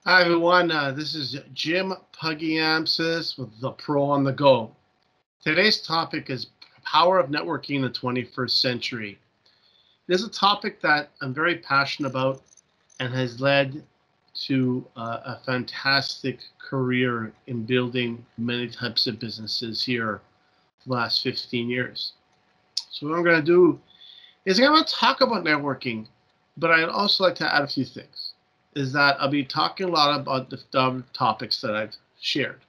Hi everyone, this is Jim Puggyamsis with the Pro on the Go. Today's topic is power of networking in the 21st century. It is a topic that I'm very passionate about and has led to a fantastic career in building many types of businesses here for the last 15 years. So what I'm going to do is I'm going to talk about networking, but I'd also like to add a few things. Is that I'll be talking a lot about the topics that I've shared.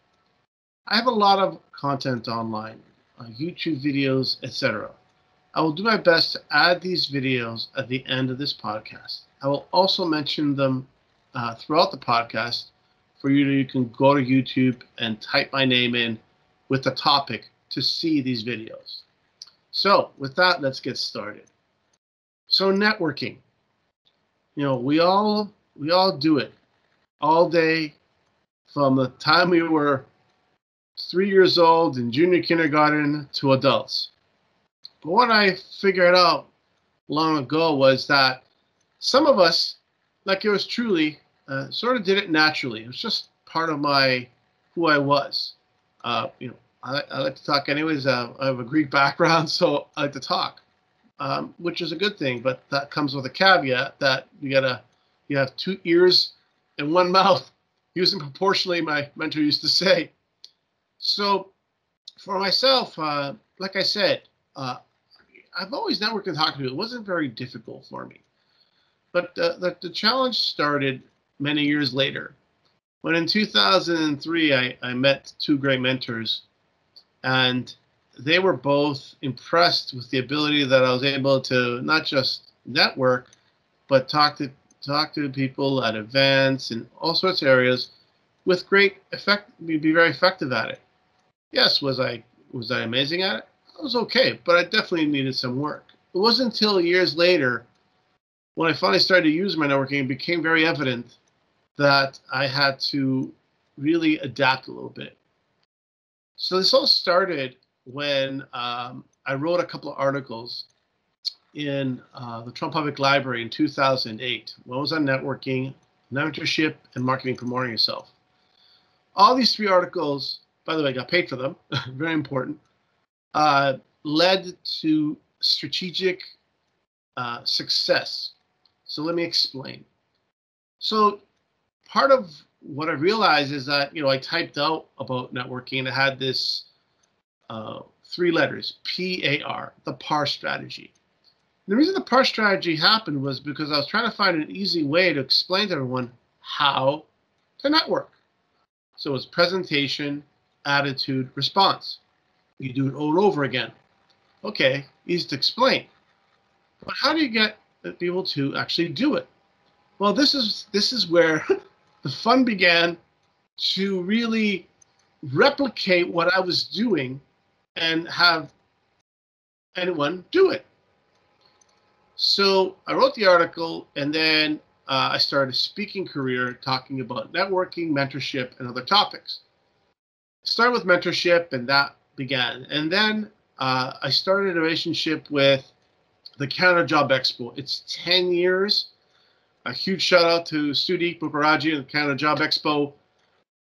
I have a lot of content online, YouTube videos, etc. I will do my best to add these videos at the end of this podcast. I will also mention them throughout the podcast for you to, you can go to YouTube and type my name in with the topic to see these videos. So with that, let's get started. So networking, we all do it all day from the time we were 3 years old in junior kindergarten to adults. But what I figured out long ago was that some of us, like yours truly, sort of did it naturally. It was just part of who I was. I like to talk anyways. I have a Greek background, so I like to talk, which is a good thing. But that comes with a caveat that you have two ears and one mouth, using proportionally, my mentor used to say. So for myself, like I said, I've always networked and talked to people. It wasn't very difficult for me. But the challenge started many years later, when in 2003, I met two great mentors, and they were both impressed with the ability that I was able to not just network, but talk to people at events and all sorts of areas with great effect, be very effective at it. Yes, was I amazing at it? I was okay, but I definitely needed some work. It wasn't until years later when I finally started to use my networking, it became very evident that I had to really adapt a little bit. So this all started when I wrote a couple of articles in the Trump Public Library in 2008. One was on networking, mentorship, and marketing promoting yourself. All these three articles, by the way, I got paid for them, very important, led to strategic success. So let me explain. So part of what I realized is that, I typed out about networking and it had this three letters, PAR, the PAR strategy. The reason the PAR strategy happened was because I was trying to find an easy way to explain to everyone how to network. So it was presentation, attitude, response. You do it over and over again. Okay, easy to explain. But how do you get people to actually do it? Well, this is where the fun began to really replicate what I was doing and have anyone do it. So I wrote the article, and then I started a speaking career talking about networking, mentorship, and other topics. Started with mentorship, and that began. And then I started a relationship with the Canada Job Expo. It's 10 years. A huge shout out to Sudhi Bukkaraji and the Canada Job Expo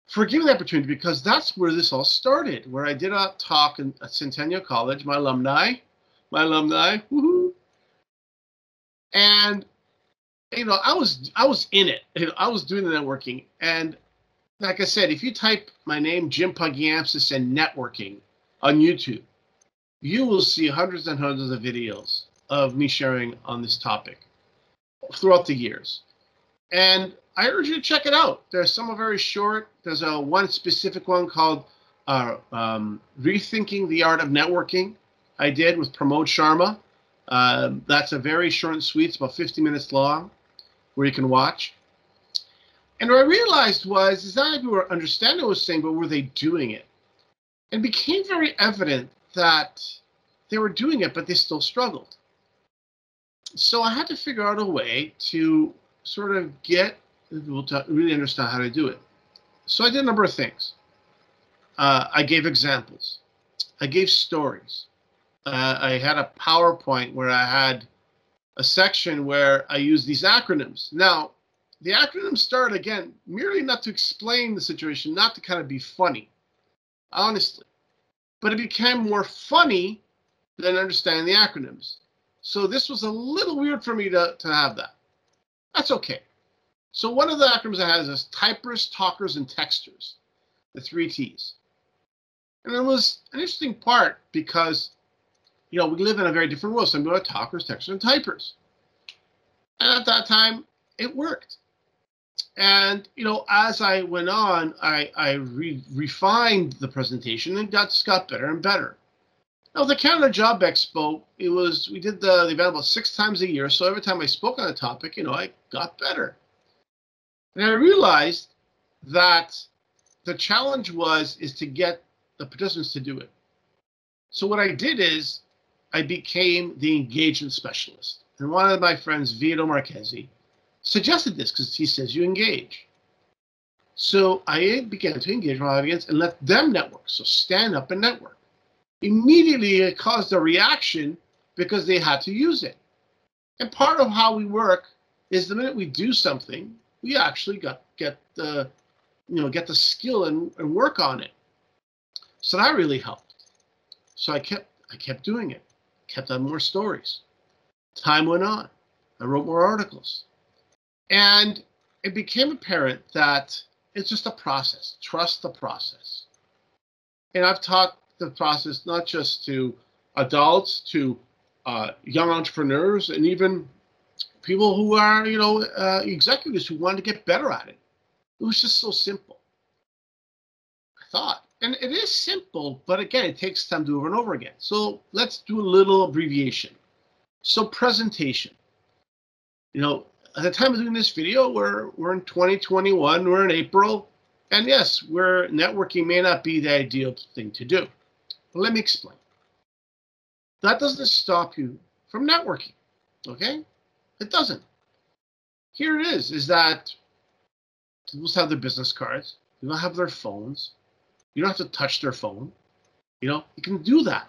for giving the opportunity, because that's where this all started, where I did a talk at Centennial College, my alumni, woohoo. And I was in it. I was doing the networking, and like I said, if you type my name, Jim Puggyamsis, and networking on YouTube, you will see hundreds and hundreds of videos of me sharing on this topic throughout the years. And I urge you to check it out. There's some are very short. There's one specific one called Rethinking the Art of Networking I did with Pramod Sharma. That's a very short and sweet. It's about 50 minutes long, where you can watch. And what I realized is not people were understanding what I was saying, but were they doing it? And it became very evident that they were doing it, but they still struggled. So I had to figure out a way to sort of get people to really understand how to do it. So I did a number of things. I gave examples. I gave stories. I had a PowerPoint where I had a section where I used these acronyms. Now, the acronyms started, again, merely not to explain the situation, not to kind of be funny, honestly. But it became more funny than understanding the acronyms. So this was a little weird for me to have that. That's okay. So one of the acronyms I had is typers, talkers, and texters, the 3 T's. And it was an interesting part because, we live in a very different world. So I'm going to talkers, texters, and typers. And at that time, it worked. And, as I went on, I refined the presentation and just got better and better. Now, the Canada Job Expo, we did the event about 6 times a year. So every time I spoke on a topic, I got better. And I realized that the challenge is to get the participants to do it. So what I did is I became the engagement specialist. And one of my friends, Vito Marchesi, suggested this because he says you engage. So I began to engage my audience and let them network. So stand up and network. Immediately, it caused a reaction because they had to use it. And part of how we work is the minute we do something, we actually get the skill and work on it. So that really helped. So I kept doing it. Kept on more stories. Time went on. I wrote more articles. And it became apparent that it's just a process. Trust the process. And I've taught the process not just to adults, to young entrepreneurs, and even people who are, executives who want to get better at it. It was just so simple. I thought. And it is simple, but again, it takes time to do over and over again. So let's do a little abbreviation. So presentation. At the time of doing this video, we're in 2021, we're in April, and yes, networking may not be the ideal thing to do. But let me explain. That doesn't stop you from networking, okay? It doesn't. Here it is that people have their business cards, people have their phones, you don't have to touch their phone, you can do that.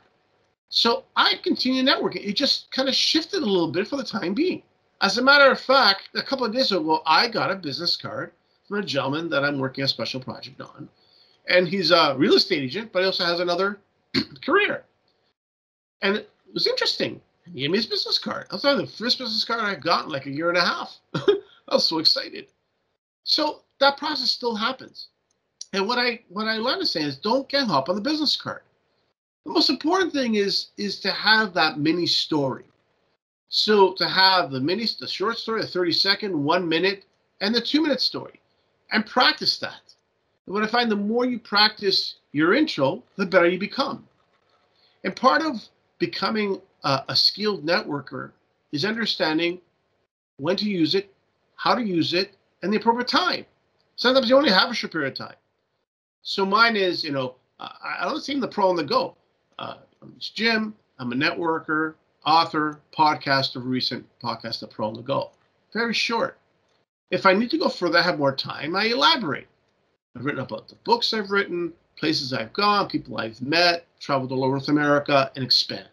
So I continue networking. It just kind of shifted a little bit for the time being. As a matter of fact, a couple of days ago, I got a business card from a gentleman that I'm working a special project on. And he's a real estate agent, but he also has another career. And it was interesting. He gave me his business card. I was the first business card I've gotten in like a year and a half. I was so excited. So that process still happens. And what I learned to say is don't get hung up on the business card. The most important thing is to have that mini story. So to have the short story, the 30-second, 1 minute, and the 2-minute story, and practice that. And what I find, the more you practice your intro, the better you become. And part of becoming a skilled networker is understanding when to use it, how to use it, and the appropriate time. Sometimes you only have a short period of time. So mine is, I don't seem the pro on the go. It's Jim. I'm a networker, author, podcaster, recent podcast, the pro on the go. Very short. If I need to go further, I have more time, I elaborate. I've written about the books I've written, places I've gone, people I've met, traveled all over North America, and expand.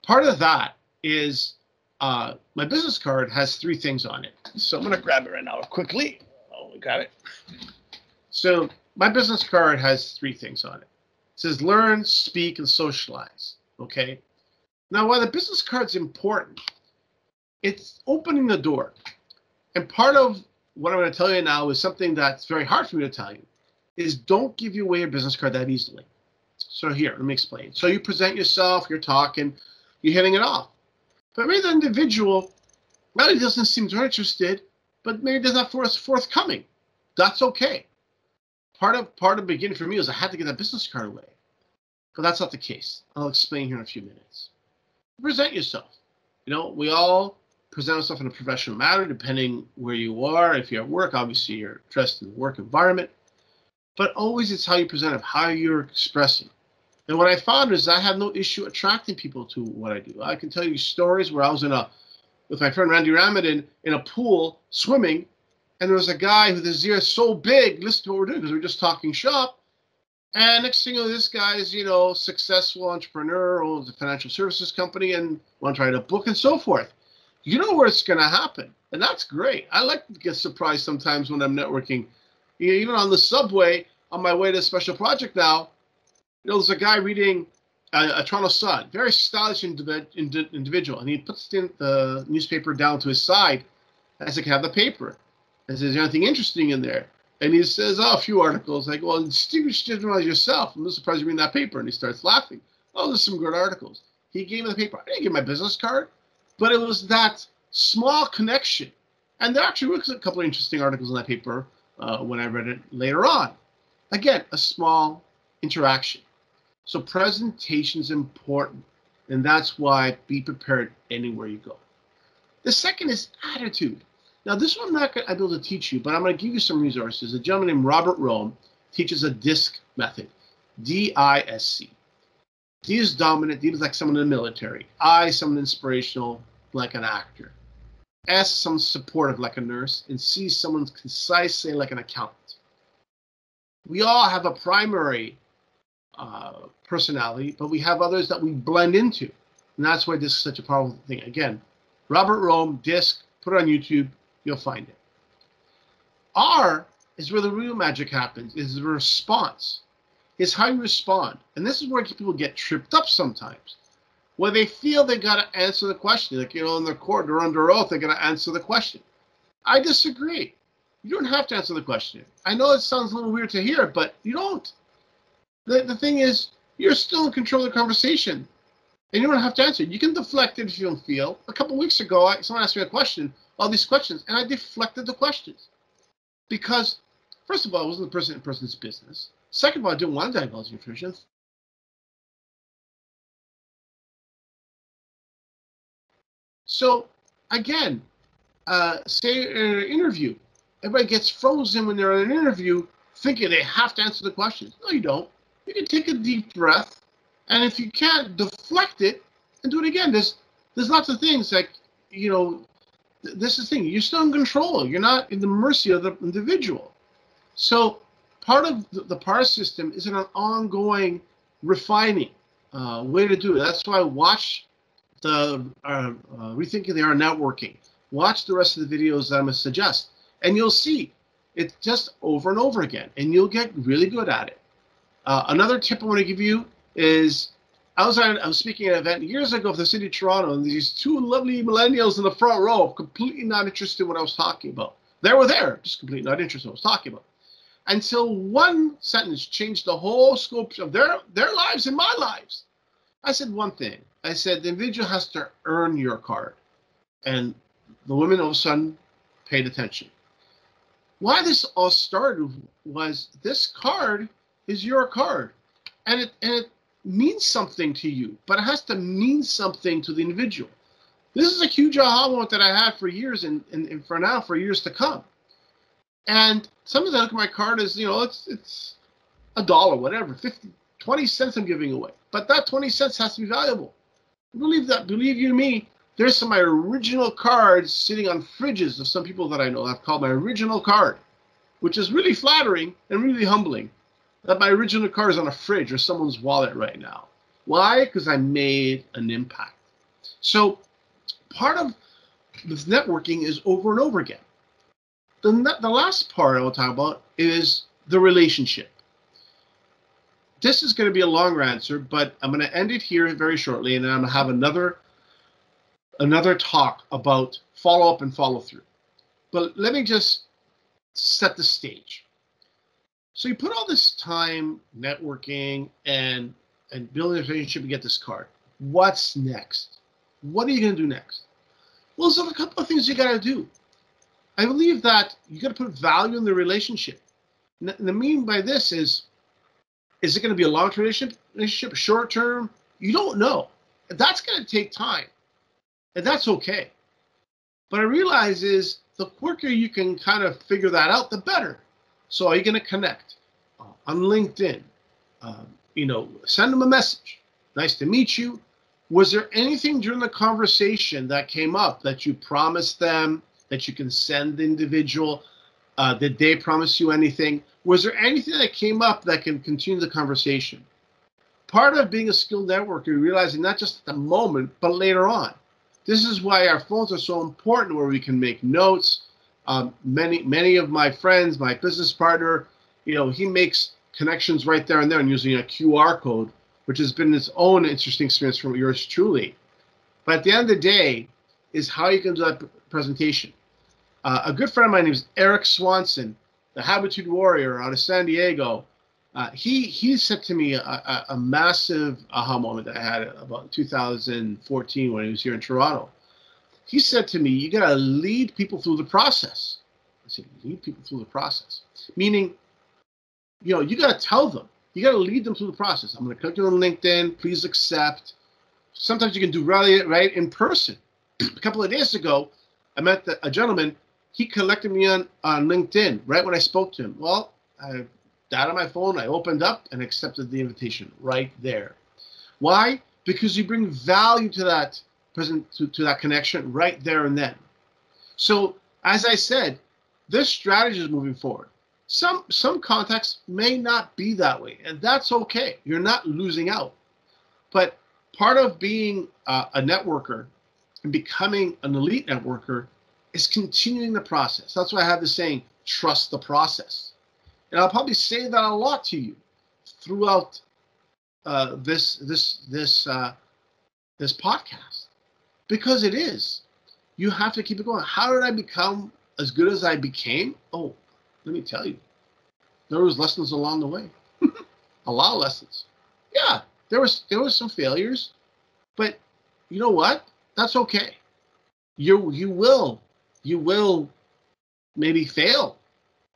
Part of that is my business card has 3 things on it. So I'm going to grab it right now quickly. Oh, we got it. So my business card has 3 things on it. It says learn, speak, and socialize. Okay. Now, why the business card's important, it's opening the door. And part of what I'm going to tell you now is something that's very hard for me to tell you, is don't give you away your business card that easily. So here, let me explain. So you present yourself, you're talking, you're hitting it off. But maybe the individual really doesn't seem too interested, but maybe they're not forthcoming. That's okay. Part of the beginning for me is I had to get that business card away. But that's not the case. I'll explain here in a few minutes. Present yourself. We all present ourselves in a professional manner, depending where you are. If you're at work, obviously you're dressed in the work environment. But always it's how you present it, how you're expressing. And what I found is I have no issue attracting people to what I do. I can tell you stories where I was with my friend Randy Ramadan in a pool swimming, and there was a guy with his ears so big, listen to what we're doing, because we're just talking shop. And next thing you know, this guy's, successful entrepreneur, owns a financial services company, and wants to write a book and so forth. you know where it's going to happen. And that's great. I like to get surprised sometimes when I'm networking. Even on the subway, on my way to a special project now, there's a guy reading a Toronto Sun, very stylish individual, and he puts the newspaper down to his side. I said, can I have the paper? I said, is there anything interesting in there? And he says, oh, a few articles. I go, well, distinguish yourself. I'm surprised you're reading that paper. And he starts laughing. Oh, there's some good articles. He gave me the paper. I didn't give him my business card, but it was that small connection. And there actually were a couple of interesting articles in that paper when I read it later on. Again, a small interaction. So presentation is important, and that's why be prepared anywhere you go. The second is attitude. Now, this one I'm not going to be able to teach you, but I'm going to give you some resources. A gentleman named Robert Rohm teaches a DISC method, D-I-S-C. D is dominant. D is like someone in the military. I, someone inspirational, like an actor. S, someone supportive, like a nurse. And C, someone concise, say, like an accountant. We all have a primary personality, but we have others that we blend into. And that's why this is such a powerful thing. Again, Robert Rohm, DISC, put it on YouTube, you'll find it. R is where the real magic happens, is the response. It's how you respond. And this is where people get tripped up sometimes. Where they feel they got to answer the question. Like, in their court or under oath, they got to answer the question. I disagree. You don't have to answer the question. I know it sounds a little weird to hear, but you don't. The thing is, you're still in control of the conversation. And you don't have to answer. You can deflect it if you don't feel. A couple of weeks ago, someone asked me a question, all these questions, and I deflected the questions. Because, first of all, it wasn't the person's business. Second of all, I didn't want to divulge information. So, again, say in an interview, everybody gets frozen when they're in an interview thinking they have to answer the questions. No, you don't. You can take a deep breath, and if you can't, deflect it and do it again. There's lots of things like, this is the thing. You're still in control. You're not in the mercy of the individual. So part of the PAR system is an ongoing refining way to do it. That's why I watch the Rethinking the Art of Networking. Watch the rest of the videos that I'm going to suggest, and you'll see it just over and over again, and you'll get really good at it. Another tip I want to give you is I was speaking at an event years ago for the city of Toronto, and these two lovely millennials in the front row, completely not interested in what I was talking about. They were there, just completely not interested in what I was talking about. Until one sentence changed the whole scope of their lives and my lives. I said one thing. I said the individual has to earn your card. And the women all of a sudden paid attention. Why this all started was this card is your card. And it means something to you, but it has to mean something to the individual. This is a huge aha moment that I had for years and for now for years to come. And some of that look at my card as, it's $1, whatever, 50, 20 cents I'm giving away. But that 20 cents has to be valuable. Believe you me, there's some of my original cards sitting on fridges of some people that I know. I've called my original card, which is really flattering and really humbling that my original card is on a fridge or someone's wallet right now. Why? Because I made an impact. So part of this networking is over and over again. The last part I will talk about is the relationship. This is going to be a longer answer, but I'm going to end it here very shortly, and then I'm going to have another talk about follow-up and follow-through. But let me just set the stage. So you put all this time networking and building a relationship to get this card. What's next? What are you going to do next? Well, there's a couple of things you got to do. I believe that you got to put value in the relationship. And the meaning by this is it going to be a long-term relationship, short-term? You don't know. That's going to take time. And that's okay. But I realize is the quicker you can kind of figure that out, the better. So are you going to connect on LinkedIn? Send them a message. Nice to meet you. Was there anything during the conversation that came up that you promised them that you can send the individual? Did they promise you anything? Was there anything that came up that can continue the conversation? Part of being a skilled networker, realizing not just at the moment, but later on. This is why our phones are so important, where we can make notes. Many of my friends, my business partner, he makes connections right there and there and using a QR code, which has been its own interesting experience from yours truly. But at the end of the day is how you can do that presentation. A good friend of mine is Eric Swanson, the Habitude Warrior out of San Diego. He said to me a massive aha moment that I had about 2014 when he was here in Toronto. He said to me, you got to lead people through the process. I said, lead people through the process. Meaning, you got to tell them. You got to lead them through the process. I'm going to click you on LinkedIn. Please accept. Sometimes you can do right in person. A couple of days ago, I met a gentleman. He collected me on LinkedIn right when I spoke to him. Well, I got on my phone. I opened up and accepted the invitation right there. Why? Because you bring value to that to that connection right there and then. So, as I said, this strategy is moving forward. Some contexts may not be that way, and that's okay. You're not losing out. But part of being a networker and becoming an elite networker is continuing the process. That's why I have the saying, trust the process. And I'll probably say that a lot to you throughout this podcast, because it is. You have to keep it going. How did I become as good as I became? Oh, let me tell you. There was lessons along the way. A lot of lessons. Yeah, there was some failures, but you know what? That's okay. You will maybe fail.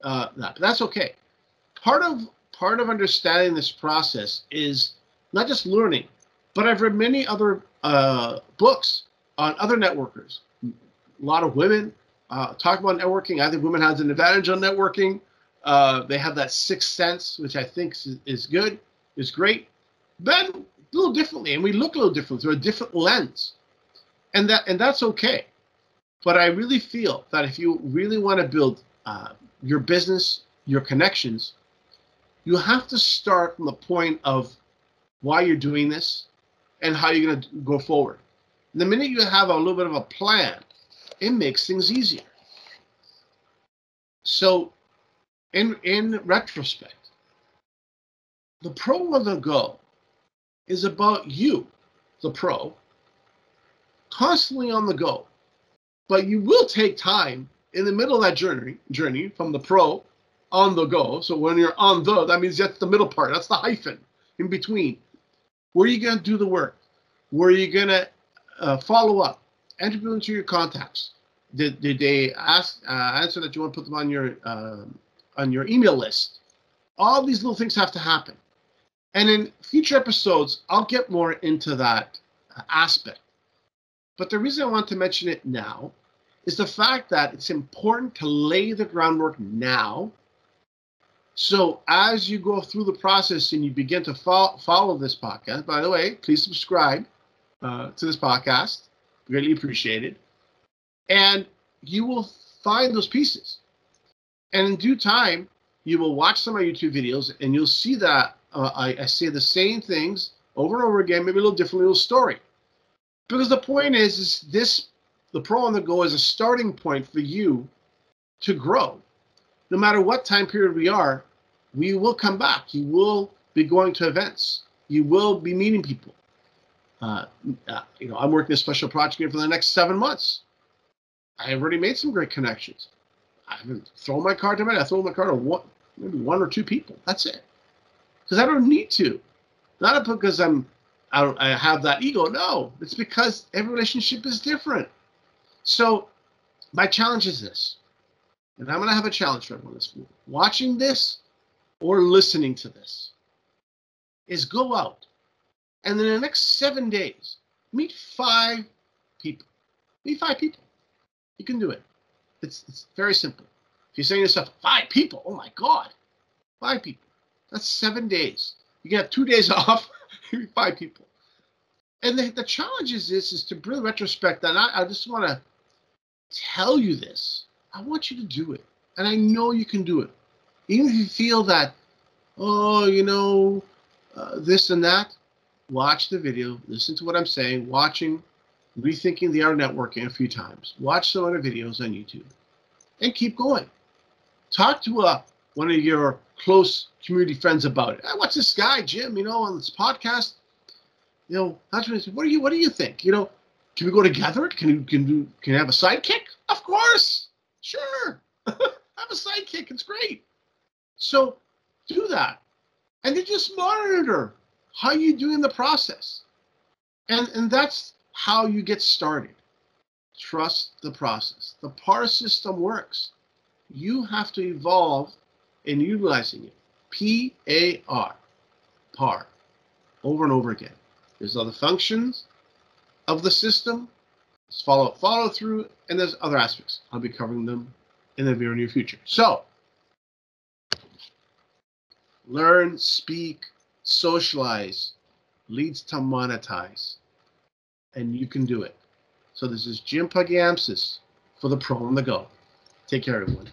But that's okay. Part of understanding this process is not just learning, but I've read many other books on other networkers. A lot of women talk about networking. I think women have an advantage on networking. They have that sixth sense, which I think is good, is great. Men a little differently, and we look a little different through a different lens, and that's okay. But I really feel that if you really want to build your business, your connections, you have to start from the point of why you're doing this and how you're going to go forward. And the minute you have a little bit of a plan, it makes things easier. So in retrospect, the pro on the go is about you, the pro, constantly on the go. But you will take time in the middle of that journey from the pro on the go. So when you're on that means that's the middle part. That's the hyphen in between. Where are you going to do the work? Where are you going to follow up? Enter people into your contacts. Did they answer that you want to put them on your email list? All these little things have to happen. And in future episodes, I'll get more into that aspect. But the reason I want to mention it now is the fact that it's important to lay the groundwork now. So as you go through the process and you begin to follow this podcast, by the way, please subscribe to this podcast. Greatly appreciated. And you will find those pieces. And in due time, you will watch some of my YouTube videos and you'll see that I say the same things over and over again, maybe a little differently, a little story. Because the point is the pro on the go is a starting point for you to grow. No matter what time period we will come back. You will be going to events. You will be meeting people. I'm working a special project here for the next 7 months. I have already made some great connections. I haven't thrown my card to it. I throw my card to maybe one or two people. That's it. Because I don't need to. Not because I have that ego. No, it's because every relationship is different. So my challenge is this, and I'm going to have a challenge for everyone that's watching this or listening to this, is go out and in the next 7 days, meet 5 people. Meet 5 people. You can do it. It's very simple. If you're saying to yourself, 5 people, oh my God, 5 people. That's 7 days. You get 2 days off, 5 people. And the challenge is to bring retrospect, and I just want to tell you this. I want you to do it. And I know you can do it. Even if you feel that, this and that, watch the video, listen to what I'm saying, watching, Rethinking the Art of Networking a few times. Watch some other videos on YouTube and keep going. Talk to one of your close community friends about it. Hey, what's this guy, Jim, on this podcast? What do you think? Can we go together? Can you have a sidekick? Of course. Sure. Have a sidekick. It's great. So do that. And then just monitor how you do in the process. And that's how you get started. Trust the process. The PAR system works. You have to evolve in utilizing it. P-A-R, PAR, over and over again. There's other functions of the system. There's follow through, and there's other aspects. I'll be covering them in the very near future. So, learn, speak, socialize, leads to monetize. And you can do it. So this is Jim Pugiamsis for the Pro on the Go. Take care, everyone.